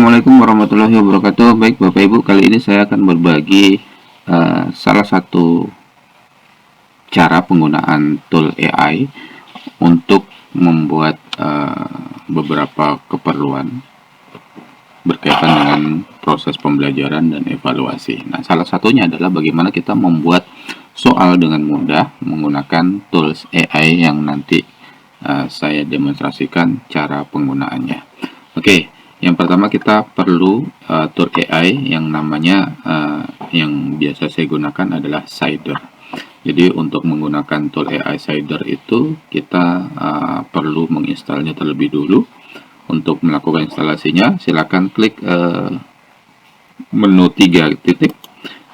Assalamualaikum warahmatullahi wabarakatuh. Baik Bapak Ibu, kali ini saya akan berbagi salah satu cara penggunaan tool AI untuk membuat beberapa keperluan berkaitan dengan proses pembelajaran dan evaluasi. Nah, salah satunya adalah bagaimana kita membuat soal dengan mudah menggunakan tools AI yang nanti saya demonstrasikan cara penggunaannya. Oke, yang pertama kita perlu tool AI yang namanya yang biasa saya gunakan adalah Cider. Jadi untuk menggunakan tool AI Cider itu kita perlu menginstalnya terlebih dulu. Untuk melakukan instalasinya, silakan klik menu 3 titik,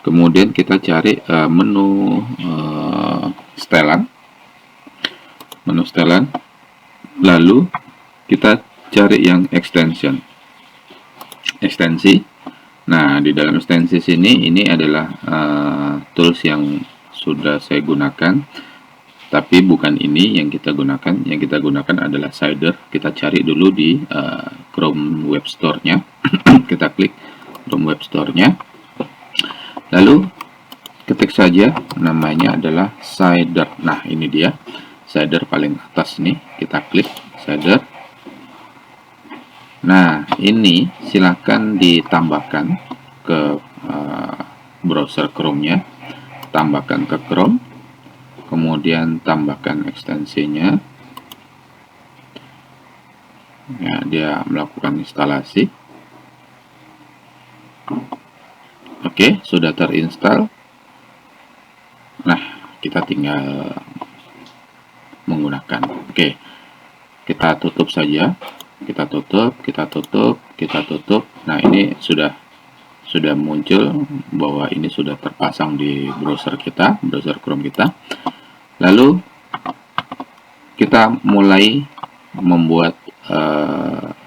kemudian kita cari menu setelan, lalu kita cari yang ekstensi. Nah, di dalam ekstensi sini ini adalah tools yang sudah saya gunakan, tapi bukan ini yang kita gunakan. Yang kita gunakan adalah Cider. Kita cari dulu di Chrome Web Store-nya. Kita klik Chrome Web Store-nya, lalu ketik saja namanya adalah Cider. Nah, ini dia Cider paling atas nih, kita klik Cider. Nah, ini silakan ditambahkan ke browser Chrome-nya, tambahkan ke Chrome, kemudian tambahkan ekstensinya. Ya, dia melakukan instalasi. Oke, sudah terinstall. Nah, kita tinggal menggunakan. Oke, kita tutup saja. Kita tutup. Nah, ini sudah muncul bahwa ini sudah terpasang di browser kita, browser Chrome kita. Lalu kita mulai membuat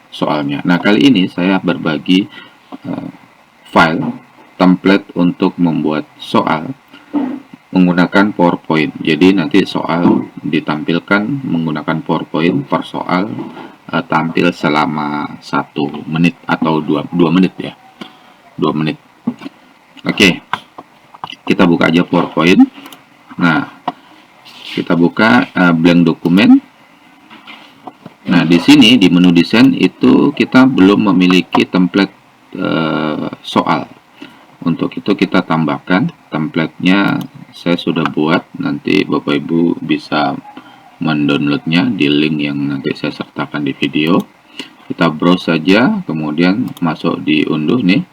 soalnya. Nah, kali ini saya berbagi file template untuk membuat soal menggunakan PowerPoint. Jadi nanti soal ditampilkan menggunakan PowerPoint per soal tampil selama 1 menit atau 2 menit ya. 2 menit. Oke. Kita buka aja PowerPoint. Nah, kita buka blank dokumen. Nah, di sini di menu desain itu kita belum memiliki template soal. Untuk itu kita tambahkan template-nya. Saya sudah buat, nanti Bapak Ibu bisa mendownloadnya di link yang nanti saya sertakan di video. Kita browse saja, kemudian masuk di unduh nih.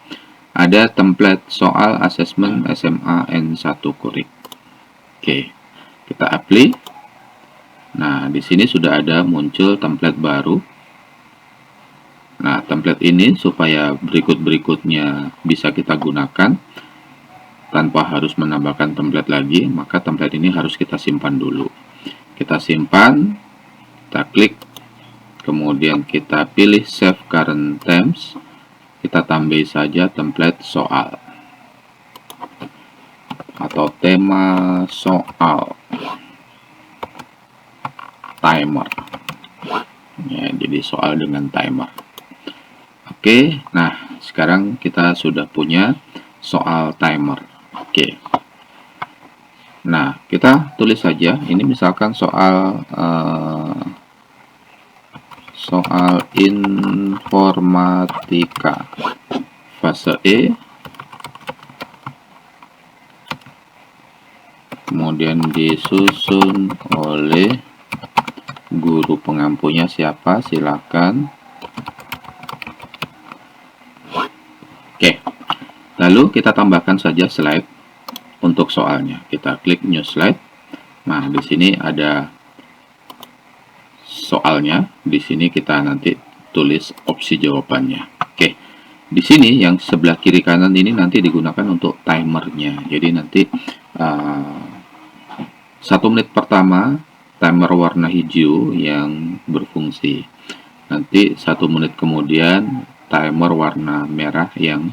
Ada template soal assessment SMA N1 Kurik. Oke, kita apply. Nah, di sini sudah ada muncul template baru. Nah, template ini supaya berikutnya bisa kita gunakan tanpa harus menambahkan template lagi, maka template ini harus kita simpan dulu. Kita simpan, kita klik, kemudian kita pilih Save Current Themes, kita tambah saja template soal atau tema soal timer. Ya, jadi soal dengan timer. Oke, nah sekarang kita sudah punya soal timer. Oke. Nah, kita tulis saja. Ini misalkan soal informatika fase E. Kemudian disusun oleh guru pengampunya siapa, silakan. Oke. Lalu kita tambahkan saja slide untuk soalnya. Kita klik new slide. Nah, di sini ada soalnya. Di sini kita nanti tulis opsi jawabannya. Oke. Di sini yang sebelah kiri kanan ini nanti digunakan untuk timernya. Jadi nanti 1 menit pertama timer warna hijau yang berfungsi. Nanti 1 menit kemudian timer warna merah yang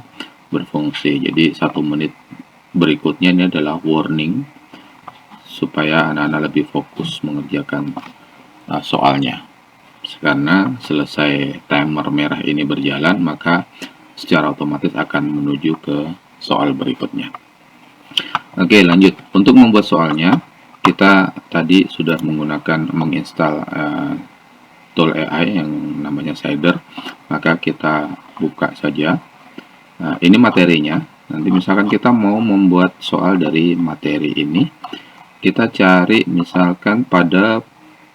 berfungsi. Jadi 1 menit berikutnya ini adalah warning supaya anak-anak lebih fokus mengerjakan soalnya. Karena selesai timer merah ini berjalan, maka secara otomatis akan menuju ke soal berikutnya. Oke, lanjut. Untuk membuat soalnya, kita tadi sudah menginstal tool AI yang namanya Shader. Maka kita buka saja. Nah, ini materinya. Nanti misalkan kita mau membuat soal dari materi ini, kita cari misalkan pada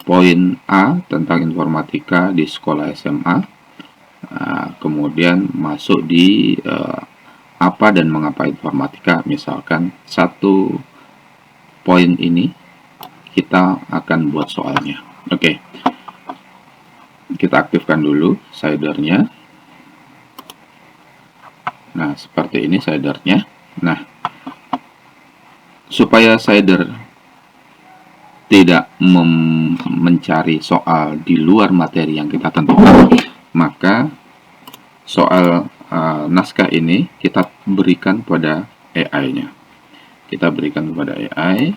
poin A tentang informatika di sekolah SMA. Kemudian masuk di apa dan mengapa informatika. Misalkan satu poin ini kita akan buat soalnya. Oke, kita aktifkan dulu shadernya. Nah, seperti ini shadernya. Nah, supaya shader tidak mencari soal di luar materi yang kita tentukan, maka soal naskah ini kita berikan pada AI-nya. Kita berikan kepada AI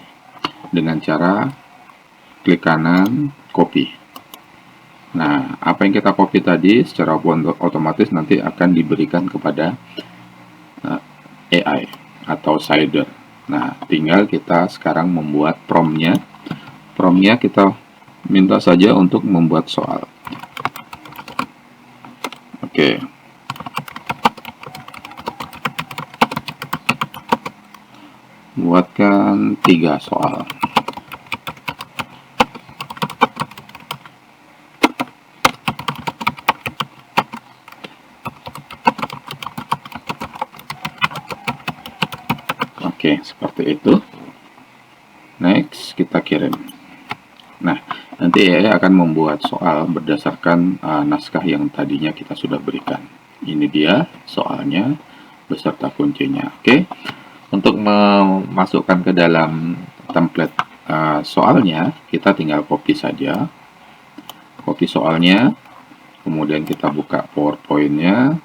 dengan cara klik kanan, copy. Nah, apa yang kita copy tadi secara otomatis nanti akan diberikan kepada AI atau shader. Nah, tinggal kita sekarang membuat prompt-nya. Prompt-nya kita minta saja untuk membuat soal. Oke. Buatkan 3 soal. Oke, seperti itu. Next, kita kirim. Nah, nanti AI akan membuat soal berdasarkan naskah yang tadinya kita sudah berikan. Ini dia soalnya beserta kuncinya. Oke, untuk memasukkan ke dalam template soalnya, kita tinggal copy saja. Copy soalnya, kemudian kita buka PowerPoint-nya.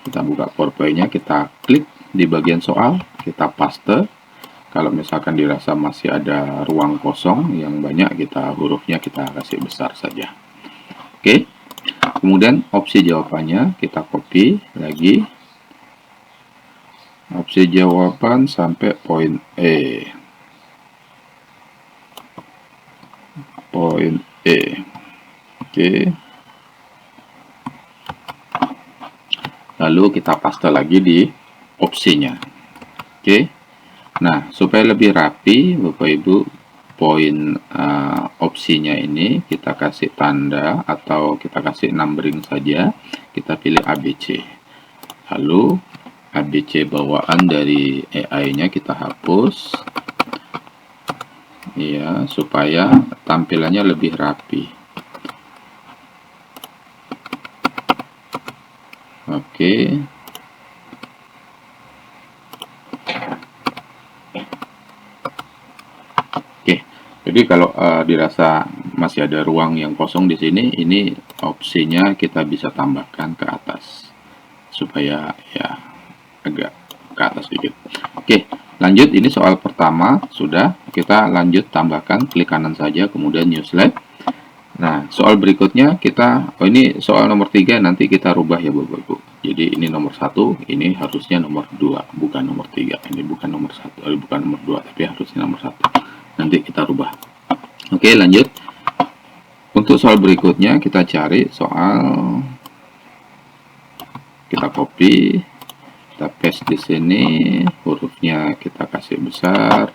Kita buka PowerPoint-nya, kita klik di bagian soal, kita paste. Kalau misalkan dirasa masih ada ruang kosong yang banyak, hurufnya kita kasih besar saja. Oke. Kemudian opsi jawabannya kita copy lagi. Opsi jawaban sampai poin E. Poin E. Oke. Lalu kita paste lagi di opsinya. Oke. Nah, supaya lebih rapi, Bapak Ibu, poin opsinya ini kita kasih tanda atau kita kasih numbering saja. Kita pilih ABC. Lalu ABC bawaan dari AI-nya kita hapus. Ya, supaya tampilannya lebih rapi. Oke. Jadi kalau dirasa masih ada ruang yang kosong di sini, ini opsinya kita bisa tambahkan ke atas supaya ya agak ke atas sedikit. Oke, lanjut. Ini soal pertama sudah, kita lanjut tambahkan, klik kanan saja, kemudian new slide. Nah, soal berikutnya kita, ini soal nomor 3 nanti kita rubah ya Bapak Ibu. Jadi ini nomor 1, ini harusnya nomor 2, bukan nomor 3. Ini bukan nomor 1, bukan nomor 2, tapi harusnya nomor 1. Nanti kita rubah. Oke, lanjut. Untuk soal berikutnya kita cari soal, kita copy, kita paste di sini, hurufnya kita kasih besar.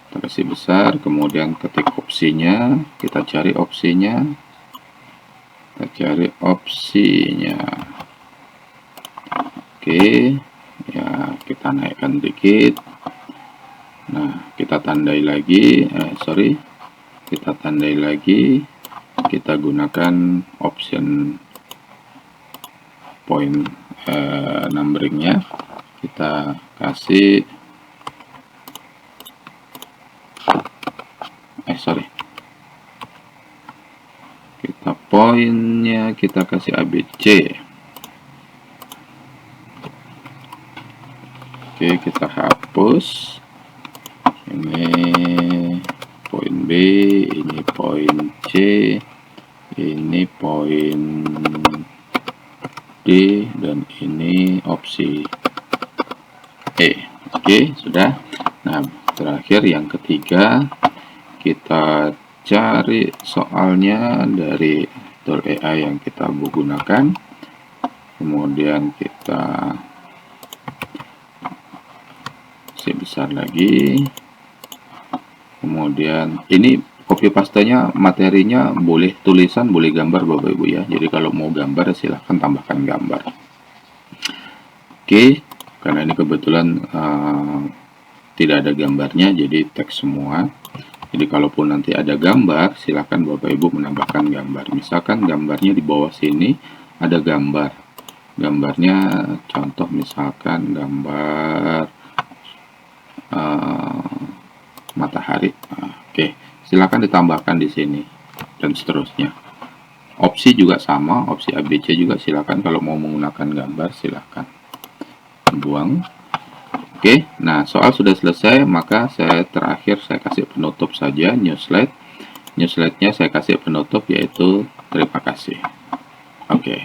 Kita kasih besar, kemudian ketik opsinya, kita cari opsinya. Kita cari opsinya. Oke, ya kita naikkan dikit. Nah, kita tandai lagi, kita tandai lagi, kita gunakan option point numberingnya, kita kasih, kita poinnya kita kasih ABC. Oke, kita hapus. Ini poin B, ini poin C, ini poin D, dan ini opsi E. Oke, sudah. Nah, terakhir yang ketiga, kita cari soalnya dari tool AI yang kita gunakan. Kemudian kita besar lagi. Kemudian ini copy pastenya, materinya boleh tulisan, boleh gambar Bapak Ibu ya. Jadi kalau mau gambar silahkan tambahkan gambar. Oke, karena ini kebetulan tidak ada gambarnya, jadi teks semua. Jadi kalaupun nanti ada gambar, silahkan Bapak Ibu menambahkan gambar. Misalkan gambarnya di bawah sini ada gambar. Gambarnya contoh misalkan gambar matahari. Oke, silakan ditambahkan di sini dan seterusnya. Opsi juga sama, opsi ABC juga silakan. Kalau mau menggunakan gambar silakan buang. Oke, nah soal sudah selesai, maka saya terakhir saya kasih penutup saja, new slide. New slide-nya saya kasih penutup yaitu terima kasih. Oke,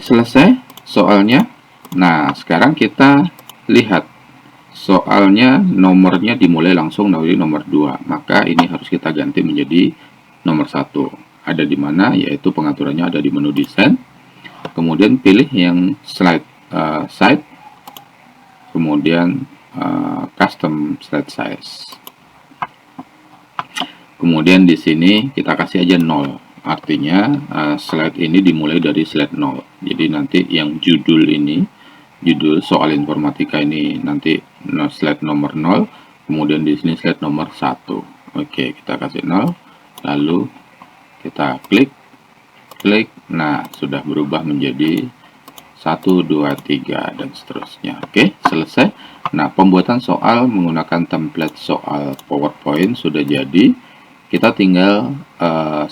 selesai soalnya. Nah, sekarang kita lihat soalnya nomornya dimulai langsung dari nomor 2. Maka ini harus kita ganti menjadi nomor 1. Ada di mana? Yaitu pengaturannya ada di menu desain. Kemudian pilih yang slide site. Kemudian custom slide size. Kemudian di sini kita kasih aja 0. Artinya slide ini dimulai dari slide 0. Jadi nanti yang judul ini, judul soal informatika ini nanti slide nomor 0. Kemudian di sini slide nomor 1. Oke, kita kasih 0. Lalu kita klik. Nah, sudah berubah menjadi 1, 2, 3, dan seterusnya. Oke, selesai. Nah, pembuatan soal menggunakan template soal PowerPoint sudah jadi. Kita tinggal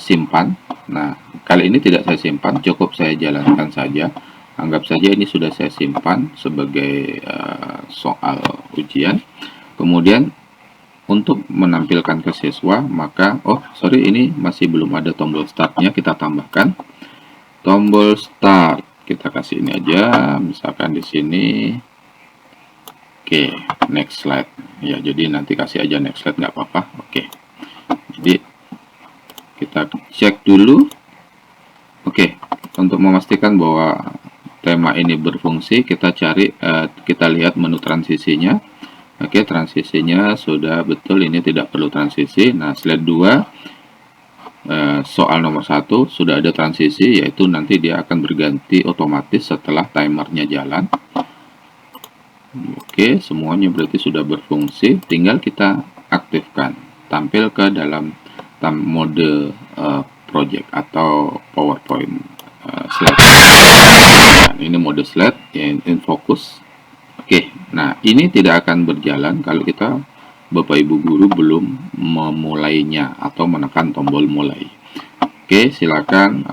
simpan. Nah, kali ini tidak saya simpan, cukup saya jalankan saja. Anggap saja ini sudah saya simpan sebagai soal ujian. Kemudian untuk menampilkan ke siswa, maka ini masih belum ada tombol startnya, kita tambahkan tombol start. Kita kasih ini aja, misalkan di sini. Oke, next slide. Ya, jadi nanti kasih aja next slide, nggak apa-apa. Oke, jadi kita cek dulu. Oke, untuk memastikan bahwa tema ini berfungsi, kita cari, kita lihat menu transisinya. Oke, transisinya sudah betul, ini tidak perlu transisi. Nah, slide 2. Soal nomor 1 sudah ada transisi, yaitu nanti dia akan berganti otomatis setelah timernya jalan. Oke, semuanya berarti sudah berfungsi, tinggal kita aktifkan, tampil ke dalam mode project atau PowerPoint slide. Nah, ini mode slide in focus. Oke, nah ini tidak akan berjalan kalau kita Bapak Ibu guru belum memulainya atau menekan tombol mulai. Oke, silakan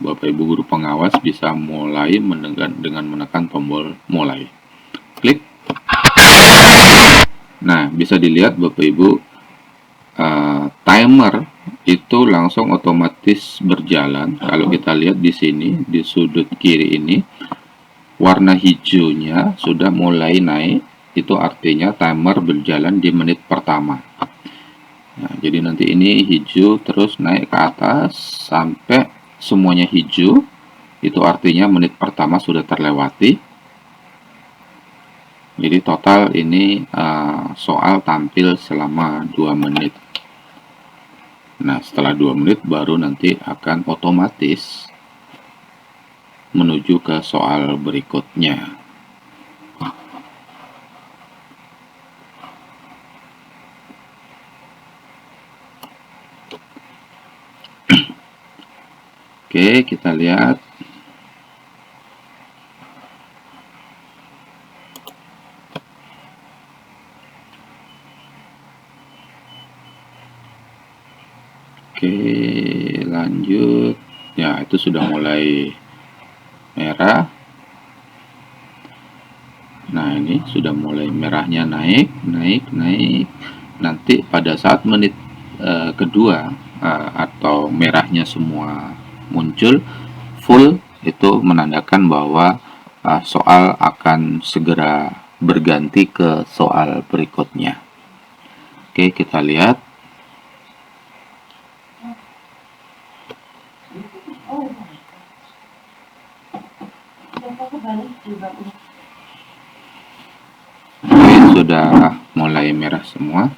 Bapak Ibu guru pengawas bisa mulai dengan menekan tombol mulai. Klik. Nah, bisa dilihat Bapak Ibu timer itu langsung otomatis berjalan. Kalau kita lihat di sini di sudut kiri ini warna hijaunya sudah mulai naik. Itu artinya timer berjalan di menit pertama. Nah, jadi nanti ini hijau terus naik ke atas sampai semuanya hijau. Itu artinya menit pertama sudah terlewati. Jadi total ini soal tampil selama 2 menit. Nah, setelah 2 menit baru nanti akan otomatis menuju ke soal berikutnya. Oke, kita lihat. Oke, lanjut. Ya, itu sudah mulai merah. Nah, ini sudah mulai merahnya naik. nanti pada saat menit kedua atau merahnya semua muncul full, itu menandakan bahwa soal akan segera berganti ke soal berikutnya. Oke, kita lihat. Oke, sudah mulai merah semua.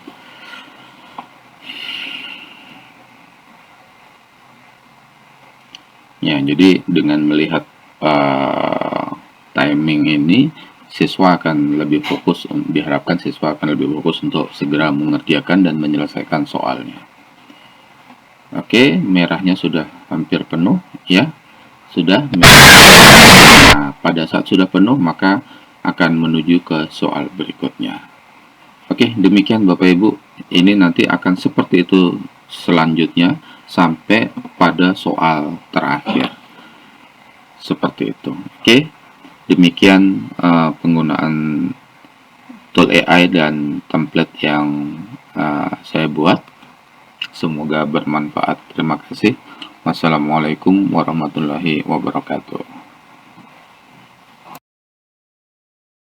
Ya, jadi dengan melihat timing ini, siswa akan lebih fokus, diharapkan siswa akan lebih fokus untuk segera mengerjakan dan menyelesaikan soalnya. Oke, merahnya sudah hampir penuh, ya. Sudah merah. Nah, pada saat sudah penuh, maka akan menuju ke soal berikutnya. Oke, demikian Bapak Ibu. Ini nanti akan seperti itu selanjutnya sampai pada soal terakhir. Seperti itu. Oke, demikian penggunaan tool AI dan template yang saya buat. Semoga bermanfaat. Terima kasih. Wassalamualaikum warahmatullahi wabarakatuh.